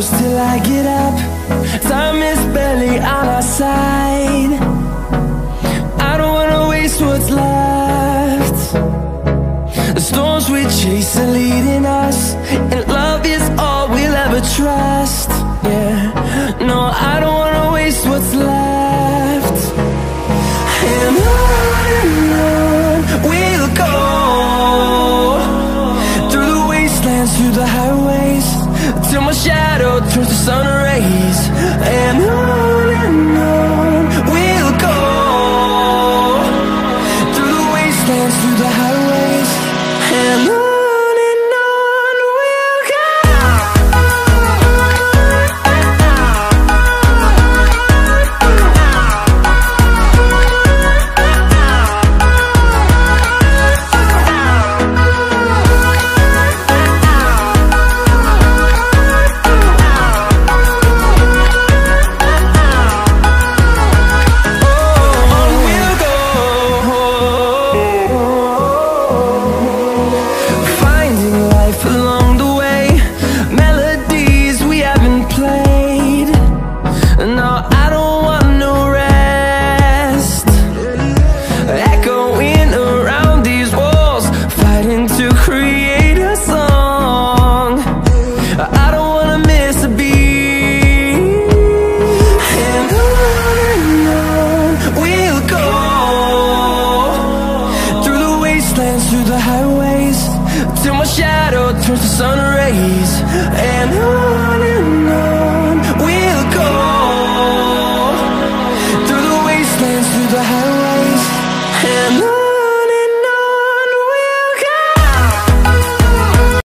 close till I get up. Time is barely on our side. I don't wanna waste what's left. The storms we chase are leading us, and love is all we'll ever trust. Yeah, no, I don't wanna waste what's left. And on we'll go, through the wastelands, through the highways, till my shadow turns to sun rays. And on we'll go, through the wastelands, through the highways, and on we'll go. Through the highways, till my shadow turns to sun rays. And on we'll go, through the wastelands, through the highways.